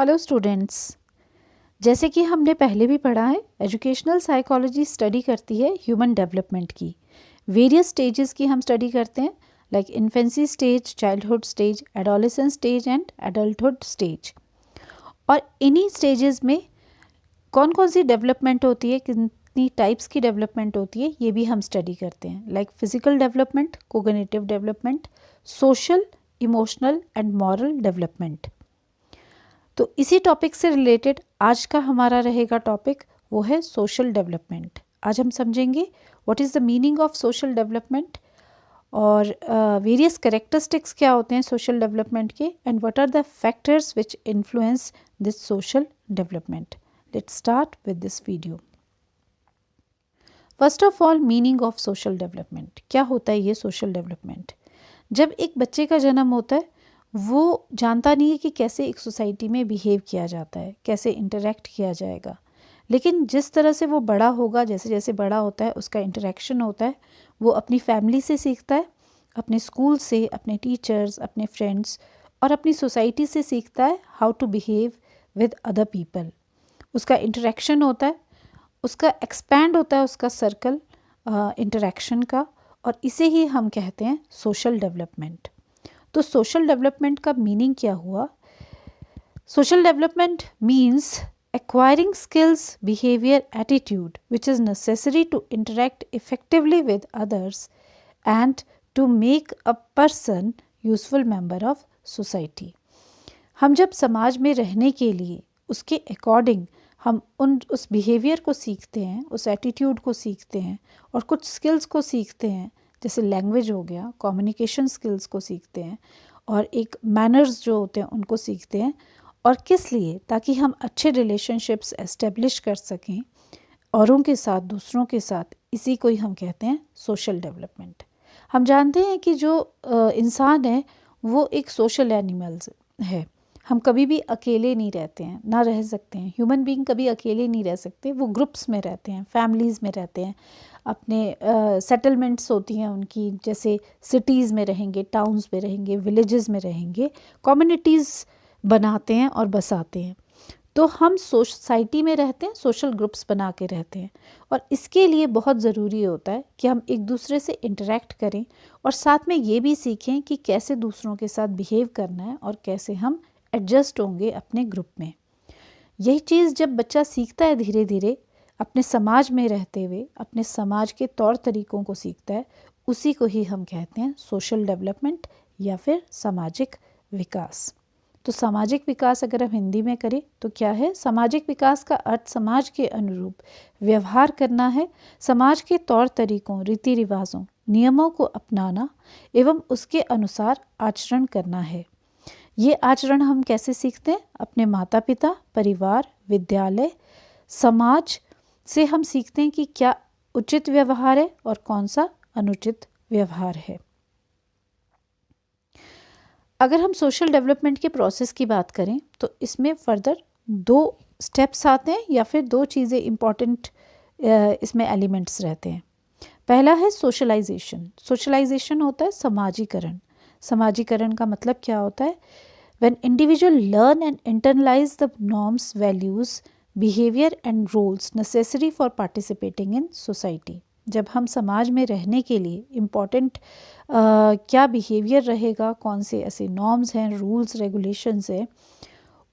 Hello students, जैसे कि हमने पहले भी पढ़ा है, एजुकेशनल साइकोलॉजी स्टडी करती है ह्यूमन डेवलपमेंट की। वेरियस स्टेजेस की हम स्टडी करते हैं, like infancy stage, childhood stage, adolescence stage and adulthood stage. और इन्हीं स्टेजेस में कौन कौन सी डेवलपमेंट होती है, कितनी टाइप्स की डेवलपमेंट होती है, ये भी हम स्टडी करते हैं, like physical development, cognitive development, social, emotional and moral development. तो इसी टॉपिक से रिलेटेड आज का हमारा रहेगा टॉपिक, वो है सोशल डेवलपमेंट। आज हम समझेंगे what is the meaning of social development और वेरियस कैरेक्टरिस्टिक्स क्या होते हैं सोशल डेवलपमेंट के, and what are the factors which influence this social development. Let's start with this video. First of all, meaning of social development. क्या होता है ये social development? जब एक बच्चे का जन्म होता है, वो जानता नहीं है कि कैसे एक सोसाइटी में बिहेव किया जाता है, कैसे इंटरेक्ट किया जाएगा। लेकिन जिस तरह से वो बड़ा होगा, जैसे जैसे बड़ा होता है, उसका इंटरेक्शन होता है, वो अपनी फैमिली से सीखता है, अपने स्कूल से, अपने टीचर्स, अपने फ्रेंड्स और अपनी सोसाइटी से सीखता है how to behave with other people. उसका इंटरेक्शन होता है, उसका एक्सपैंड होता है उसका सर्कल इंटरेक्शन का, और इसे ही हम कहते हैं सोशल डेवलपमेंट। तो सोशल डेवलपमेंट का मीनिंग क्या हुआ? Social development means acquiring skills, behavior, attitude which is necessary to interact effectively with others and to make a person useful member of society. हम जब समाज में रहने के लिए उसके अकॉर्डिंग हम उस बिहेवियर को सीखते हैं, उस एटीट्यूड को सीखते हैं और कुछ स्किल्स को सीखते हैं, जैसे लैंग्वेज हो गया, कम्युनिकेशन स्किल्स को सीखते हैं और एक मैनर्स जो होते हैं उनको सीखते हैं। और किस लिए? ताकि हम अच्छे रिलेशनशिप्स एस्टेब्लिश कर सकें औरों के साथ, दूसरों के साथ। इसी को ही हम कहते हैं सोशल डेवलपमेंट। हम जानते हैं कि जो इंसान है वो एक सोशल एनिमल्स है। हम कभी भी अकेले नहीं रहते हैं, ना रह सकते हैं। ह्यूमन बीइंग कभी अकेले नहीं रह सकते, वो ग्रुप्स में रहते हैं, फैमिलीज़ में रहते हैं, अपने सेटलमेंट्स होती हैं उनकी, जैसे सिटीज़ में रहेंगे, टाउन्स में रहेंगे, विलेजेस में रहेंगे, कम्युनिटीज़ बनाते हैं और बसाते हैं। तो हम सोसाइटी में रहते हैं, सोशल ग्रुप्स बना के रहते हैं, और इसके लिए बहुत ज़रूरी होता है कि हम एक दूसरे से इंटरेक्ट करें और साथ में ये भी सीखें कि कैसे दूसरों के साथ बिहेव करना है और कैसे हम एडजस्ट होंगे अपने ग्रुप में। यही चीज़ जब बच्चा सीखता है धीरे धीरे, अपने समाज में रहते हुए अपने समाज के तौर तरीक़ों को सीखता है, उसी को ही हम कहते हैं सोशल डेवलपमेंट या फिर सामाजिक विकास। तो सामाजिक विकास अगर हम हिंदी में करें तो क्या है? सामाजिक विकास का अर्थ समाज के अनुरूप व्यवहार करना है, समाज के तौर तरीक़ों, रीति रिवाजों, नियमों को अपनाना एवं उसके अनुसार आचरण करना है। ये आचरण हम कैसे सीखते हैं? अपने माता पिता, परिवार, विद्यालय, समाज से हम सीखते हैं कि क्या उचित व्यवहार है और कौन सा अनुचित व्यवहार है। अगर हम सोशल डेवलपमेंट के प्रोसेस की बात करें तो इसमें फर्दर 2 स्टेप्स आते हैं या फिर 2 चीज़ें इम्पॉर्टेंट इसमें एलिमेंट्स रहते हैं। पहला है सोशलाइजेशन। सोशलाइजेशन होता है समाजीकरण। समाजीकरण का मतलब क्या होता है? When individual learn and internalise the norms, values, behaviour and roles necessary for participating in society. जब हम समाज में रहने के लिए इम्पॉर्टेंट क्या बिहेवियर रहेगा, कौन से ऐसे नॉर्म्स हैं, रूल्स, रेगुलेशंस हैं,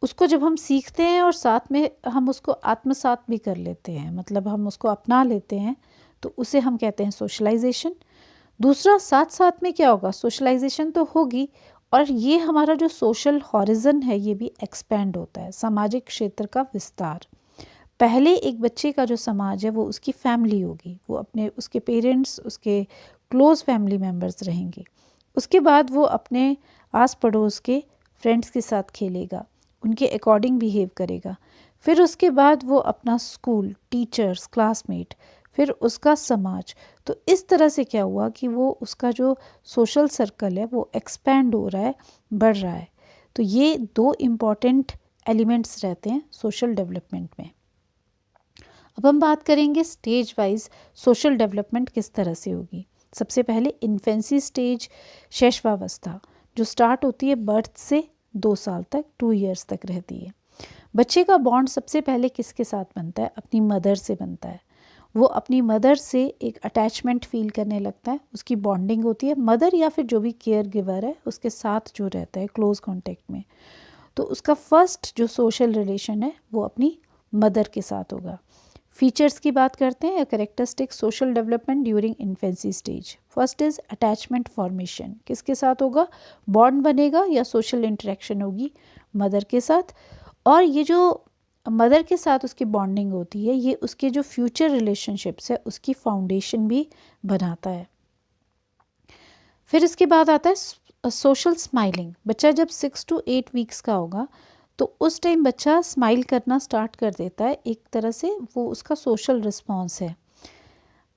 उसको जब हम सीखते हैं और साथ में हम उसको आत्मसात भी कर लेते हैं, मतलब हम उसको अपना लेते हैं, तो उसे हम कहते हैं सोशलाइजेशन। दूसरा, साथ साथ में क्या होगा? सोशलाइजेशन तो होगी और ये हमारा जो सोशल हॉरिजन है ये भी एक्सपैंड होता है, सामाजिक क्षेत्र का विस्तार। पहले एक बच्चे का जो समाज है वो उसकी फैमिली होगी, वो अपने उसके पेरेंट्स, उसके क्लोज़ फैमिली मेम्बर्स रहेंगे। उसके बाद वो अपने आस पड़ोस के फ्रेंड्स के साथ खेलेगा, उनके अकॉर्डिंग बिहेव करेगा। फिर उसके बाद वो अपना स्कूल, टीचर्स, क्लासमेट, फिर उसका समाज। तो इस तरह से क्या हुआ कि वो उसका जो सोशल सर्कल है वो एक्सपैंड हो रहा है, बढ़ रहा है। तो ये 2 इम्पॉर्टेंट एलिमेंट्स रहते हैं सोशल डेवलपमेंट में। अब हम बात करेंगे स्टेज वाइज सोशल डेवलपमेंट किस तरह से होगी। सबसे पहले इन्फेंसी स्टेज, शैशवावस्था, जो स्टार्ट होती है बर्थ से 2 साल तक, 2 ईयर्स तक रहती है। बच्चे का बॉन्ड सबसे पहले किसके साथ बनता है? अपनी मदर से बनता है। वो अपनी मदर से एक अटैचमेंट फील करने लगता है, उसकी बॉन्डिंग होती है मदर या फिर जो भी केयर गिवर है उसके साथ जो रहता है क्लोज कॉन्टेक्ट में। तो उसका फर्स्ट जो सोशल रिलेशन है वो अपनी मदर के साथ होगा। फीचर्स की बात करते हैं, characteristic social development during infancy stage. First is attachment formation, किसके साथ होगा? बॉन्ड बनेगा या सोशल इंटरेक्शन होगी मदर के साथ। और ये जो मदर के साथ उसकी बॉन्डिंग होती है ये उसके जो फ्यूचर रिलेशनशिप्स है उसकी फाउंडेशन भी बनाता है। फिर इसके बाद आता है सोशल स्माइलिंग। बच्चा जब 6 to 8 वीक्स का होगा तो उस टाइम बच्चा स्माइल करना स्टार्ट कर देता है, एक तरह से वो उसका सोशल रिस्पॉन्स है।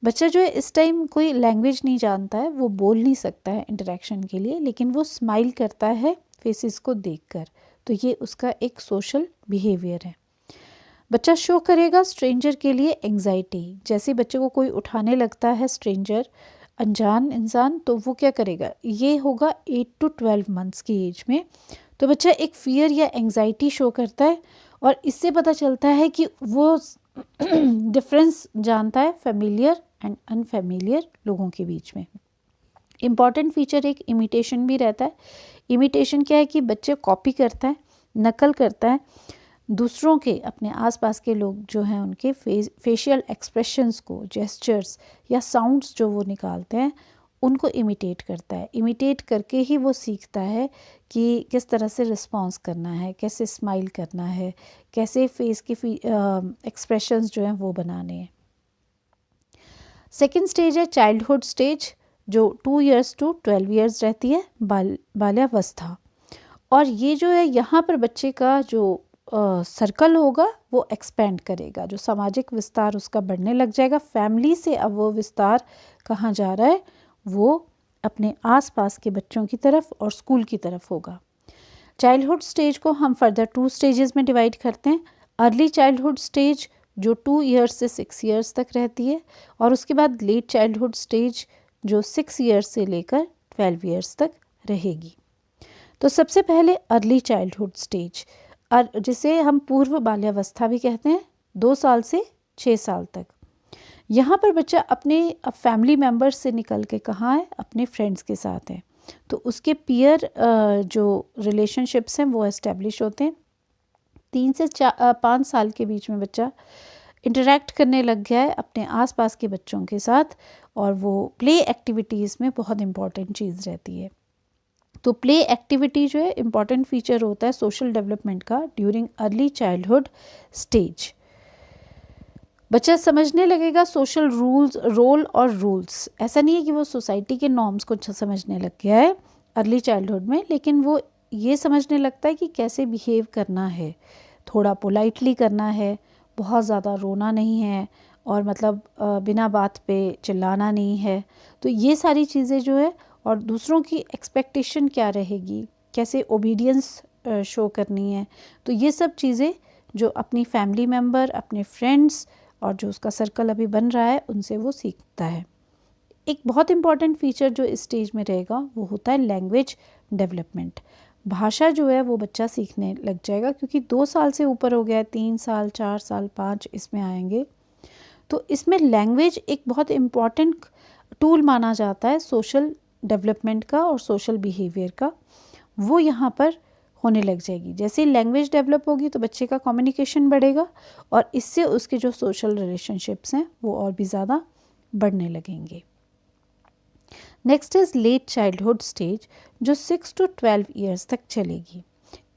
बच्चा जो है इस टाइम कोई लैंग्वेज नहीं जानता है, वो बोल नहीं सकता है इंटरेक्शन के लिए, लेकिन वो स्माइल करता है फेसेस को देखकर, तो ये उसका एक सोशल बिहेवियर है। बच्चा शो करेगा स्ट्रेंजर के लिए एंग्जाइटी। जैसे बच्चे को कोई उठाने लगता है स्ट्रेंजर, अनजान इंसान, तो वो क्या करेगा? ये होगा 8 to 12 मंथ्स की एज में। तो बच्चा एक फियर या एंग्जाइटी शो करता है और इससे पता चलता है कि वो डिफरेंस जानता है फेमिलियर एंड अनफेमिलियर लोगों के बीच में। इम्पॉर्टेंट फीचर एक इमिटेशन भी रहता है। इमिटेशन क्या है कि बच्चे कॉपी करता है, नकल करता है दूसरों के, अपने आसपास के लोग जो हैं उनके फेशियल एक्सप्रेशंस को, जेस्चर्स या साउंड्स जो वो निकालते हैं उनको इमिटेट करता है। इमिटेट करके ही वो सीखता है कि किस तरह से रिस्पॉन्स करना है, कैसे स्माइल करना है, कैसे फेस के एक्सप्रेशंस जो हैं वो बनाने हैं। सेकेंड स्टेज है चाइल्डहुड स्टेज, जो 2 years to 12 years रहती है, बाल्यावस्था। और ये जो है यहाँ पर बच्चे का जो सर्कल होगा वो एक्सपेंड करेगा, जो सामाजिक विस्तार उसका बढ़ने लग जाएगा। फैमिली से अब वो विस्तार कहाँ जा रहा है? वो अपने आसपास के बच्चों की तरफ और स्कूल की तरफ होगा। चाइल्डहुड स्टेज को हम फर्दर 2 स्टेजेस में डिवाइड करते हैं। अर्ली चाइल्डहुड स्टेज जो 2 years से 6 years तक रहती है, और उसके बाद लेट चाइल्डहुड स्टेज जो 6 years से लेकर 12 years तक रहेगी। तो सबसे पहले अर्ली चाइल्डहुड स्टेज, जिसे हम पूर्व बाल्यावस्था भी कहते हैं, 2 साल से 6 साल तक। यहाँ पर बच्चा अपने फैमिली मेम्बर्स से निकल के कहाँ है? अपने फ्रेंड्स के साथ है। तो उसके पीयर जो रिलेशनशिप्स हैं वो एस्टेब्लिश होते हैं। 3 से 5 साल के बीच में बच्चा इंटरेक्ट करने लग गया है अपने आसपास के बच्चों के साथ, और वो प्ले एक्टिविटीज़ में बहुत इम्पॉर्टेंट चीज़ रहती है। तो प्ले एक्टिविटी जो है इम्पॉर्टेंट फीचर होता है सोशल डेवलपमेंट का ड्यूरिंग अर्ली चाइल्डहुड स्टेज। बच्चा समझने लगेगा सोशल रूल्स, रोल और रूल्स। ऐसा नहीं है कि वो सोसाइटी के नॉर्म्स को समझने लग गया है अर्ली चाइल्डहुड में, लेकिन वो ये समझने लगता है कि कैसे बिहेव करना है, थोड़ा पोलाइटली करना है, बहुत ज़्यादा रोना नहीं है, और मतलब बिना बात पे चिल्लाना नहीं है। तो ये सारी चीज़ें जो है, और दूसरों की एक्सपेक्टेशन क्या रहेगी, कैसे ओबीडियंस शो करनी है, तो ये सब चीज़ें जो अपनी फैमिली मेम्बर, अपने फ्रेंड्स और जो उसका सर्कल अभी बन रहा है उनसे वो सीखता है। एक बहुत इम्पॉर्टेंट फीचर जो इस स्टेज में रहेगा वो होता है लैंग्वेज डेवलपमेंट। भाषा जो है वो बच्चा सीखने लग जाएगा, क्योंकि 2 साल से ऊपर हो गया है, 3 साल, 4 साल, 5 इसमें आएंगे। तो इसमें लैंग्वेज एक बहुत इम्पॉर्टेंट टूल माना जाता है सोशल डेवलपमेंट का और सोशल बिहेवियर का। वो यहाँ पर होने लग जाएगी। जैसे लैंग्वेज डेवलप होगी तो बच्चे का कम्युनिकेशन बढ़ेगा, और इससे उसके जो सोशल रिलेशनशिप्स हैं वो और भी ज़्यादा बढ़ने लगेंगे। Next is late childhood stage, जो 6 to 12 years तक चलेगी।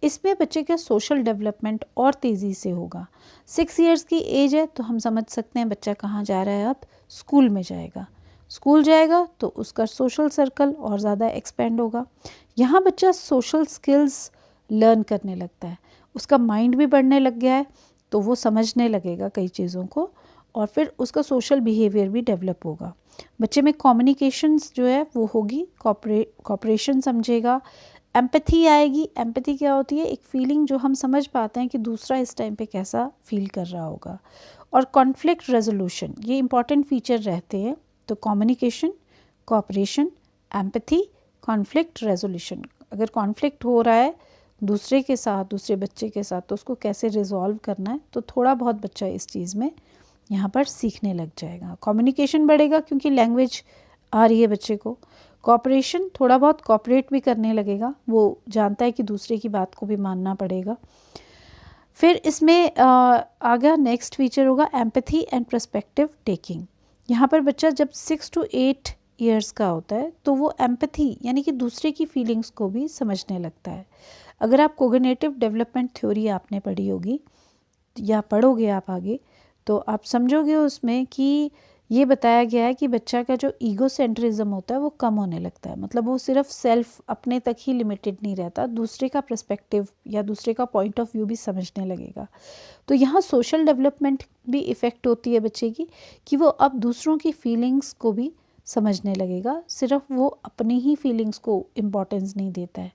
इसमें बच्चे का सोशल डेवलपमेंट और तेज़ी से होगा। 6 years की एज है तो हम समझ सकते हैं बच्चा कहाँ जा रहा है, अब स्कूल में जाएगा। स्कूल जाएगा तो उसका सोशल सर्कल और ज़्यादा एक्सपेंड होगा। यहाँ बच्चा सोशल स्किल्स लर्न करने लगता है, उसका माइंड भी बढ़ने लग गया है, तो वो समझने लगेगा कई चीज़ों को, और फिर उसका सोशल बिहेवियर भी डेवलप होगा। बच्चे में कम्युनिकेशंस जो है वो होगी, कॉपरेशन समझेगा, एम्पैथी आएगी। एम्पैथी क्या होती है? एक फीलिंग जो हम समझ पाते हैं कि दूसरा इस टाइम पे कैसा फील कर रहा होगा। और कॉन्फ्लिक्ट रेजोल्यूशन, ये इंपॉर्टेंट फीचर रहते हैं। तो communication, cooperation, empathy, conflict resolution. अगर कॉन्फ्लिक्ट हो रहा है दूसरे के साथ, दूसरे बच्चे के साथ, तो उसको कैसे रिजॉल्व करना है, तो थोड़ा बहुत बच्चा इस चीज़ में यहाँ पर सीखने लग जाएगा। कम्युनिकेशन बढ़ेगा क्योंकि लैंग्वेज आ रही है बच्चे को। कोऑपरेशन, थोड़ा बहुत कोऑपरेट भी करने लगेगा, वो जानता है कि दूसरे की बात को भी मानना पड़ेगा। फिर इसमें आगे नेक्स्ट फीचर होगा एम्पैथी एंड पर्सपेक्टिव टेकिंग। यहाँ पर बच्चा जब 6 to 8 ईयर्स का होता है तो वो एम्पैथी यानी कि दूसरे की फीलिंग्स को भी समझने लगता है। अगर आप कोग्निटिव डेवलपमेंट थ्योरी आपने पढ़ी होगी या पढ़ोगे आप आगे, तो आप समझोगे उसमें कि ये बताया गया है कि बच्चा का जो ईगो सेंट्रिज्म होता है वो कम होने लगता है। मतलब वो सिर्फ सेल्फ अपने तक ही लिमिटेड नहीं रहता, दूसरे का पर्सपेक्टिव या दूसरे का पॉइंट ऑफ व्यू भी समझने लगेगा। तो यहाँ सोशल डेवलपमेंट भी इफ़ेक्ट होती है बच्चे की कि वो अब दूसरों की फीलिंग्स को भी समझने लगेगा, सिर्फ वो अपनी ही फीलिंग्स को इम्पोर्टेंस नहीं देता है।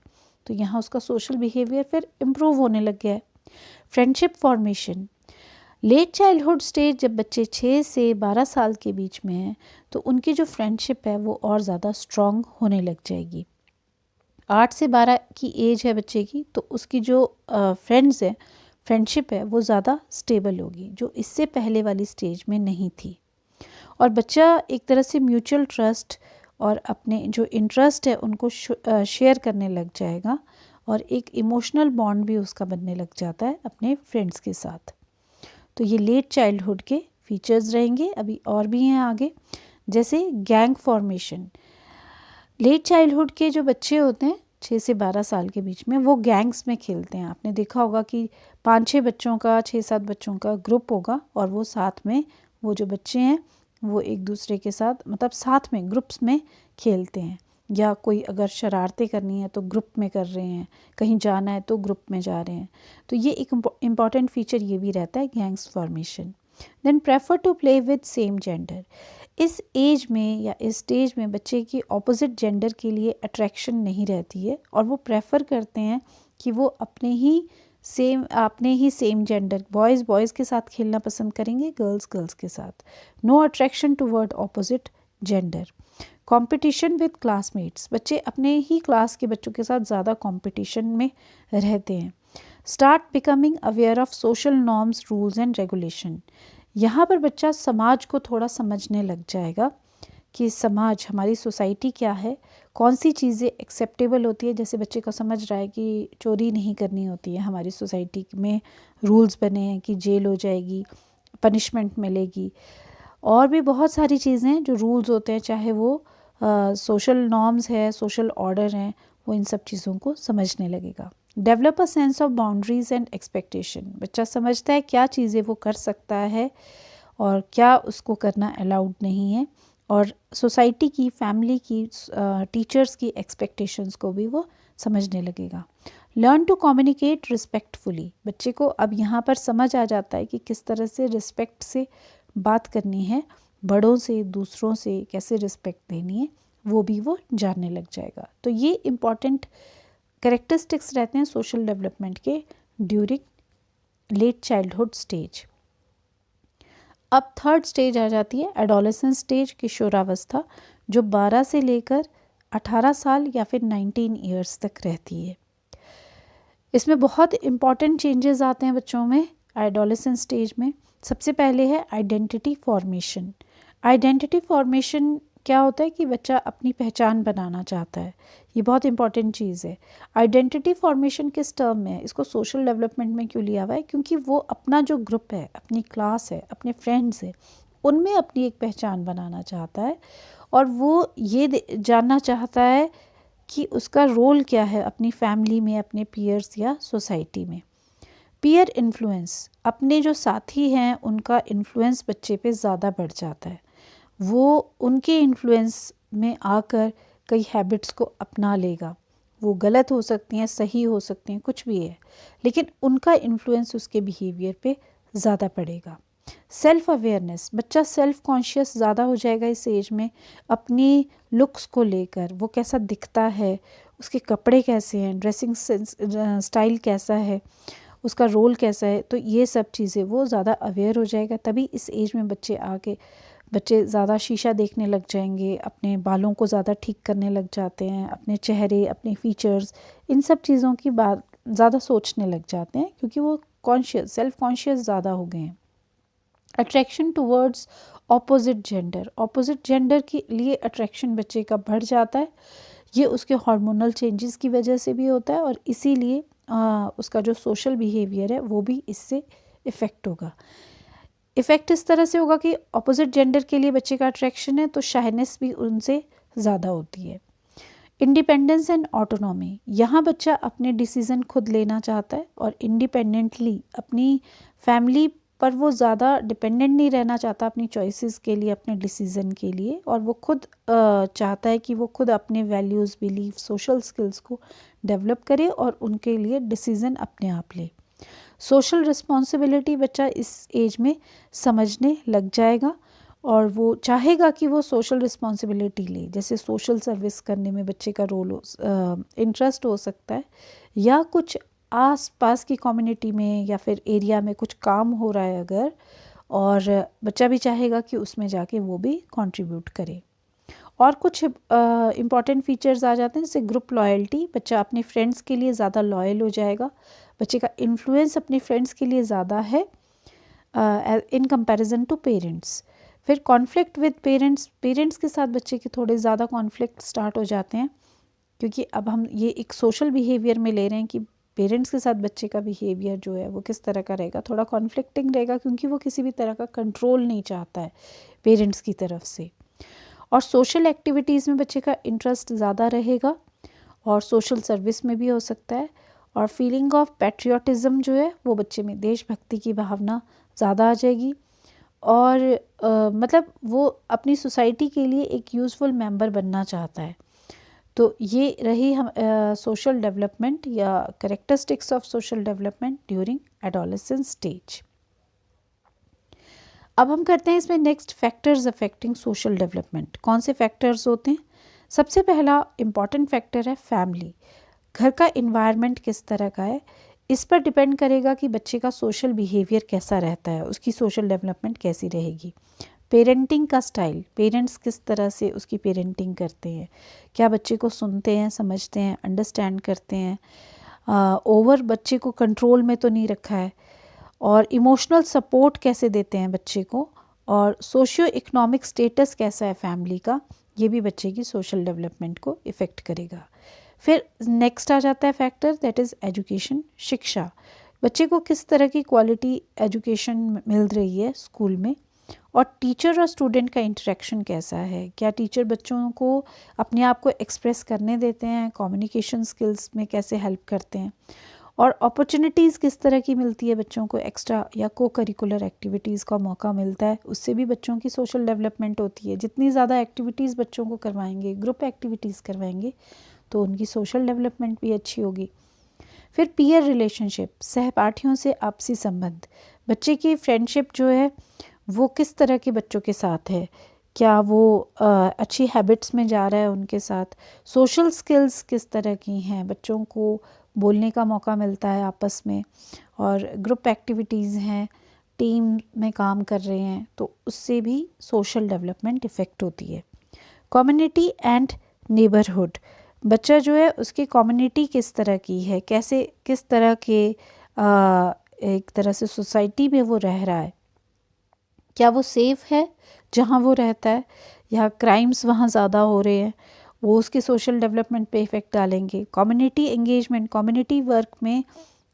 तो यहाँ उसका सोशल बिहेवियर फिर इम्प्रूव होने लग गया है। Friendship formation, late childhood stage जब बच्चे 6 से 12 साल के बीच में हैं तो उनकी जो फ्रेंडशिप है वो और ज़्यादा स्ट्रॉन्ग होने लग जाएगी। 8 से 12 की एज है बच्चे की, तो उसकी जो फ्रेंड्स हैं, फ्रेंडशिप है, वो ज़्यादा स्टेबल होगी, जो इससे पहले वाली स्टेज में नहीं थी। और बच्चा एक तरह से म्यूचुअल ट्रस्ट और अपने जो इंटरेस्ट है उनको शेयर करने लग जाएगा, और एक इमोशनल बॉन्ड भी उसका बनने लग जाता है अपने फ्रेंड्स के साथ। तो ये लेट चाइल्डहुड के फीचर्स रहेंगे। अभी और भी हैं आगे, जैसे गैंग फॉर्मेशन। लेट चाइल्डहुड के जो बच्चे होते हैं 6 से 12 साल के बीच में, वो गैंग्स में खेलते हैं। आपने देखा होगा कि 5-6 बच्चों का, 6-7 बच्चों का ग्रुप होगा और वो साथ में, वो जो बच्चे हैं वो एक दूसरे के साथ, मतलब साथ में ग्रुप्स में खेलते हैं। या कोई अगर शरारतें करनी है तो ग्रुप में कर रहे हैं, कहीं जाना है तो ग्रुप में जा रहे हैं। तो ये एक इम्पॉर्टेंट फीचर ये भी रहता है gangs formation. Then prefer to play with same gender. इस एज में या इस स्टेज में बच्चे की ऑपोजिट जेंडर के लिए अट्रैक्शन नहीं रहती है, और वो प्रेफर करते हैं कि वो अपने ही सेम जेंडर, बॉयज़ के साथ खेलना पसंद करेंगे, गर्ल्स के साथ। No attraction toward opposite gender. Competition with classmates, बच्चे अपने ही क्लास के बच्चों के साथ ज़्यादा कंपटीशन में रहते हैं। Start becoming aware of social norms, rules and regulation. यहाँ पर बच्चा समाज को थोड़ा समझने लग जाएगा कि समाज, हमारी सोसाइटी क्या है, कौन सी चीज़ें एक्सेप्टेबल होती है। जैसे बच्चे को समझ रहा है कि चोरी नहीं करनी होती है, हमारी सोसाइटी में रूल्स बने हैं कि जेल हो जाएगी, पनिशमेंट मिलेगी, और भी बहुत सारी चीज़ें जो रूल्स होते हैं, चाहे वो सोशल नॉर्म्स है, सोशल ऑर्डर हैं, वो इन सब चीज़ों को समझने लगेगा। Develop a sense of boundaries and expectation. बच्चा समझता है क्या चीज़ें वो कर सकता है और क्या उसको करना अलाउड नहीं है, और सोसाइटी की, फैमिली की, टीचर्स की एक्सपेक्टेशंस को भी वो समझने लगेगा। Learn to communicate respectfully. बच्चे को अब यहाँ पर समझ आ जाता है कि किस तरह से रिस्पेक्ट से बात करनी है, बड़ों से, दूसरों से कैसे रिस्पेक्ट देनी है, वो भी वो जानने लग जाएगा। तो ये इम्पॉर्टेंट कैरेक्टरिस्टिक्स रहते हैं सोशल डेवलपमेंट के ड्यूरिंग लेट चाइल्डहुड स्टेज। अब थर्ड स्टेज आ जाती है एडोलेसेंस स्टेज, किशोरावस्था, जो 12 से लेकर 18 साल या फिर 19 ईयर्स तक रहती है। इसमें बहुत इम्पॉर्टेंट चेंजेस आते हैं बच्चों में एडोलेसेंस स्टेज में। सबसे पहले है आइडेंटिटी फॉर्मेशन। आइडेंटिटी फॉर्मेशन क्या होता है कि बच्चा अपनी पहचान बनाना चाहता है, ये बहुत इंपॉर्टेंट चीज़ है। आइडेंटिटी फॉर्मेशन किस टर्म में है, इसको सोशल डेवलपमेंट में क्यों लिया हुआ है, क्योंकि वो अपना जो ग्रुप है, अपनी क्लास है, अपने फ्रेंड्स है, उनमें अपनी एक पहचान बनाना चाहता है, और वो ये जानना चाहता है कि उसका रोल क्या है अपनी फैमिली में, अपने पीयर्स या सोसाइटी में। पीयर इन्फ्लुएंस, अपने जो साथी हैं उनका इन्फ्लुएंस बच्चे पे ज़्यादा बढ़ जाता है। वो उनके इन्फ्लुएंस में आकर कई हैबिट्स को अपना लेगा। वो गलत हो सकती हैं, सही हो सकती हैं, कुछ भी है, लेकिन उनका इन्फ्लुएंस उसके बिहेवियर पे ज़्यादा पड़ेगा। सेल्फ अवेयरनेस, बच्चा सेल्फ कॉन्शियस ज़्यादा हो जाएगा इस एज में, अपनी लुक्स को लेकर, वो कैसा दिखता है, उसके कपड़े कैसे हैं, ड्रेसिंग स्टाइल कैसा है, उसका रोल कैसा है, तो ये सब चीज़ें वो ज़्यादा अवेयर हो जाएगा। तभी इस एज में बच्चे ज़्यादा शीशा देखने लग जाएंगे, अपने बालों को ज़्यादा ठीक करने लग जाते हैं, अपने चेहरे, अपने फीचर्स, इन सब चीज़ों की बात ज़्यादा सोचने लग जाते हैं क्योंकि वो कॉन्शियस सेल्फ कॉन्शियस ज़्यादा हो गए हैं। अट्रैक्शन टूवर्ड्स ऑपोजिट जेंडर के लिए अट्रैक्शन बच्चे का बढ़ जाता है। ये उसके हार्मोनल चेंजेस की वजह से भी होता है और इसीलिए उसका जो सोशल बिहेवियर है वो भी इससे इफ़ेक्ट होगा। इफ़ेक्ट इस तरह से होगा कि ऑपोजिट जेंडर के लिए बच्चे का अट्रैक्शन है तो शाइनेस भी उनसे ज़्यादा होती है। इंडिपेंडेंस एंड ऑटोनॉमी, यहाँ बच्चा अपने डिसीज़न खुद लेना चाहता है और इंडिपेंडेंटली अपनी फैमिली पर वो ज़्यादा डिपेंडेंट नहीं रहना चाहता अपनी चॉइसेस के लिए, अपने डिसीज़न के लिए, और वो खुद चाहता है कि वो खुद अपने वैल्यूज़, बिलीफ, सोशल स्किल्स को डेवलप करे और उनके लिए डिसीज़न अपने आप ले। सोशल रिस्पॉन्सिबिलिटी बच्चा इस एज में समझने लग जाएगा और वो चाहेगा कि वो सोशल रिस्पॉन्सिबिलिटी ले, जैसे सोशल सर्विस करने में बच्चे का रोल इंटरेस्ट हो सकता है, या कुछ आस पास की कम्युनिटी में या फिर एरिया में कुछ काम हो रहा है अगर, और बच्चा भी चाहेगा कि उसमें जाके वो भी कंट्रीब्यूट करे। और कुछ इम्पॉर्टेंट फीचर्स आ जाते हैं जैसे ग्रुप लॉयल्टी, बच्चा अपने फ्रेंड्स के लिए ज़्यादा लॉयल हो जाएगा, बच्चे का इन्फ्लुएंस अपने फ्रेंड्स के लिए ज़्यादा है इन कंपैरिजन टू पेरेंट्स। फिर कॉन्फ्लिक्ट विद पेरेंट्स के साथ बच्चे के थोड़े ज़्यादा कॉन्फ्लिक्ट स्टार्ट हो जाते हैं क्योंकि अब हम ये एक सोशल बिहेवियर में ले रहे हैं कि पेरेंट्स के साथ बच्चे का बिहेवियर जो है वो किस तरह का रहेगा, थोड़ा कॉन्फ्लिक्टिंग रहेगा क्योंकि वो किसी भी तरह का कंट्रोल नहीं चाहता है पेरेंट्स की तरफ से। और सोशल एक्टिविटीज़ में बच्चे का इंटरेस्ट ज़्यादा रहेगा और सोशल सर्विस में भी हो सकता है। और फीलिंग ऑफ पैट्रियोटिज़म जो है वो बच्चे में देशभक्ति की भावना ज़्यादा आ जाएगी और मतलब वो अपनी सोसाइटी के लिए एक यूज़फुल मेंबर बनना चाहता है। तो ये रही हम सोशल डेवलपमेंट या characteristics of social development during adolescence stage. अब हम करते हैं इसमें next factors affecting social development. कौन से फैक्टर्स होते हैं? सबसे पहला इम्पॉर्टेंट फैक्टर है फैमिली। घर का इन्वायरमेंट किस तरह का है, इस पर डिपेंड करेगा कि बच्चे का सोशल बिहेवियर कैसा रहता है, उसकी सोशल डेवलपमेंट कैसी रहेगी। पेरेंटिंग का स्टाइल, पेरेंट्स किस तरह से उसकी पेरेंटिंग करते हैं, क्या बच्चे को सुनते हैं, समझते हैं, अंडरस्टैंड करते हैं, ओवर बच्चे को कंट्रोल में तो नहीं रखा है, और इमोशनल सपोर्ट कैसे देते हैं बच्चे को, और सोशियो इकोनॉमिक स्टेटस कैसा है फैमिली का, ये भी बच्चे की सोशल डेवलपमेंट को इफ़ेक्ट करेगा। फिर नेक्स्ट आ जाता है फैक्टर दैट इज़ एजुकेशन, शिक्षा। बच्चे को किस तरह की क्वालिटी एजुकेशन मिल रही है स्कूल में, और टीचर और स्टूडेंट का इंटरेक्शन कैसा है, क्या टीचर बच्चों को अपने आप को एक्सप्रेस करने देते हैं, कम्युनिकेशन स्किल्स में कैसे हेल्प करते हैं, और अपॉर्चुनिटीज़ किस तरह की मिलती है बच्चों को, एक्स्ट्रा या को करिकुलर एक्टिविटीज़ का मौका मिलता है, उससे भी बच्चों की सोशल डेवलपमेंट होती है। जितनी ज़्यादा एक्टिविटीज़ बच्चों को करवाएंगे, ग्रुप एक्टिविटीज़ करवाएंगे, तो उनकी सोशल डेवलपमेंट भी अच्छी होगी। फिर पीयर रिलेशनशिप, सहपाठियों से आपसी संबंध, बच्चे की फ्रेंडशिप जो है वो किस तरह के बच्चों के साथ है, क्या वो अच्छी हैबिट्स में जा रहा है उनके साथ, सोशल स्किल्स किस तरह की हैं, बच्चों को बोलने का मौका मिलता है आपस में, और ग्रुप एक्टिविटीज़ हैं, टीम में काम कर रहे हैं, तो उससे भी सोशल डेवलपमेंट इफ़ेक्ट होती है। कम्युनिटी एंड नेबरहुड, बच्चा जो है उसकी कम्युनिटी किस तरह की है, कैसे किस तरह के एक तरह से सोसाइटी में वो रह रहा है, क्या वो सेफ़ है जहाँ वो रहता है, या क्राइम्स वहाँ ज़्यादा हो रहे हैं, वो उसके सोशल डेवलपमेंट पे इफ़ेक्ट डालेंगे। कम्युनिटी एंगेजमेंट, कम्युनिटी वर्क में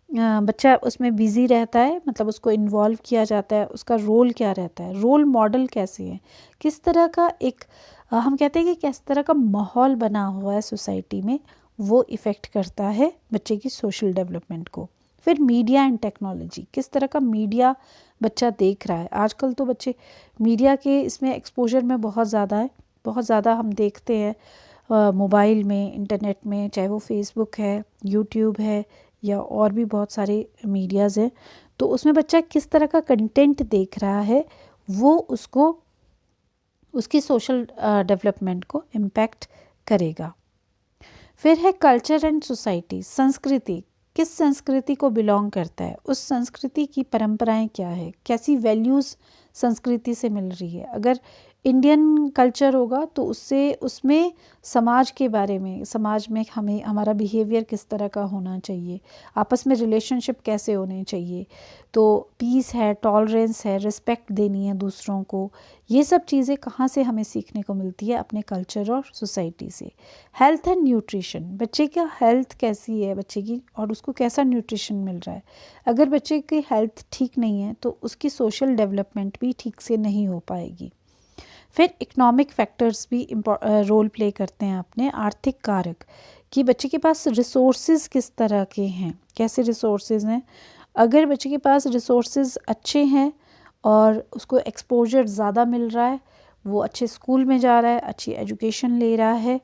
बच्चा उसमें बिज़ी रहता है, मतलब उसको इन्वॉल्व किया जाता है, उसका रोल क्या रहता है, रोल मॉडल कैसे है, किस तरह का एक हम कहते हैं कि किस तरह का माहौल बना हुआ है सोसाइटी में, वो इफ़ेक्ट करता है बच्चे की सोशल डेवलपमेंट को। फिर मीडिया एंड टेक्नोलॉजी, किस तरह का मीडिया बच्चा देख रहा है। आजकल तो बच्चे मीडिया के इसमें एक्सपोजर में बहुत ज़्यादा है, बहुत ज़्यादा हम देखते हैं मोबाइल में, इंटरनेट में, चाहे वो फेसबुक है, यूट्यूब है, या और भी बहुत सारे मीडियाज़ हैं। तो उसमें बच्चा किस तरह का कंटेंट देख रहा है, वो उसको उसकी सोशल डेवलपमेंट को इम्पैक्ट करेगा। फिर है कल्चर एंड सोसाइटी, संस्कृति, किस संस्कृति को बिलोंग करता है, उस संस्कृति की परंपराएं क्या है, कैसी वैल्यूज़ संस्कृति से मिल रही है। अगर इंडियन कल्चर होगा तो उससे उसमें समाज के बारे में, समाज में हमें हमारा बिहेवियर किस तरह का होना चाहिए, आपस में रिलेशनशिप कैसे होने चाहिए, तो पीस है, टॉलरेंस है, रिस्पेक्ट देनी है दूसरों को, ये सब चीज़ें कहाँ से हमें सीखने को मिलती है? अपने कल्चर और सोसाइटी से। हेल्थ एंड न्यूट्रिशन, बच्चे का हेल्थ कैसी है बच्चे की, और उसको कैसा न्यूट्रिशन मिल रहा है। अगर बच्चे की हेल्थ ठीक नहीं है तो उसकी सोशल डेवलपमेंट भी ठीक से नहीं हो पाएगी। फिर इकोनॉमिक फैक्टर्स भी रोल प्ले करते हैं अपने, आर्थिक कारक, कि बच्चे के पास रिसोर्सेज किस तरह के हैं, कैसे रिसोर्सेज हैं। अगर बच्चे के पास रिसोर्सेज अच्छे हैं और उसको एक्सपोजर ज़्यादा मिल रहा है, वो अच्छे स्कूल में जा रहा है, अच्छी एजुकेशन ले रहा है,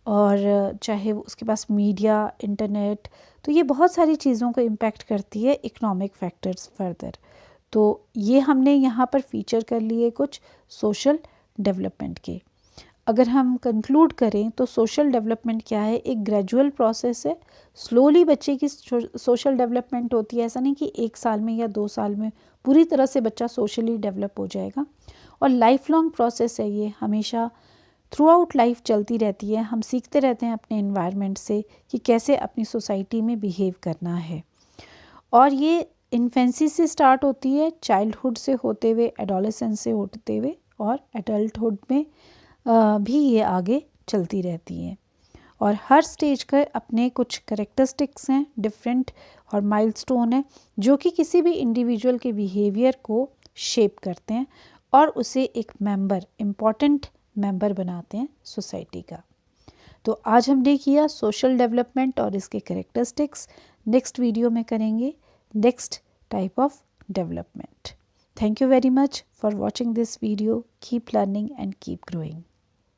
और चाहे वो उसके पास मीडिया, इंटरनेट, तो ये बहुत सारी चीज़ों को इम्पेक्ट करती है इकोनॉमिक फैक्टर्स फर्दर। तो ये हमने यहाँ पर फीचर कर लिए कुछ सोशल डेवलपमेंट के। अगर हम कंक्लूड करें तो सोशल डेवलपमेंट क्या है? एक ग्रेजुअल प्रोसेस है, स्लोली बच्चे की सोशल डेवलपमेंट होती है। ऐसा नहीं कि 1 साल में या 2 साल में पूरी तरह से बच्चा सोशली डेवलप हो जाएगा, और लाइफ लॉन्ग प्रोसेस है ये, हमेशा थ्रू आउट लाइफ चलती रहती है। हम सीखते रहते हैं अपने इन्वायरमेंट से कि कैसे अपनी सोसाइटी में बिहेव करना है, और ये इन्फेंसी से स्टार्ट होती है, चाइल्डहुड से होते हुए, एडोलेसेंस से होते हुए, और एडल्टहुड में भी ये आगे चलती रहती हैं। और हर स्टेज के अपने कुछ करेक्टरिस्टिक्स हैं, डिफरेंट और माइलस्टोन है, जो कि किसी भी इंडिविजुअल के बिहेवियर को शेप करते हैं और उसे एक मेंबर, इम्पॉर्टेंट मेंबर बनाते हैं सोसाइटी का। तो आज हमने किया सोशल डेवलपमेंट और इसके करेक्टरिस्टिक्स। नेक्स्ट वीडियो में करेंगे next type of development. Thank you very much for watching this video. Keep learning and keep growing.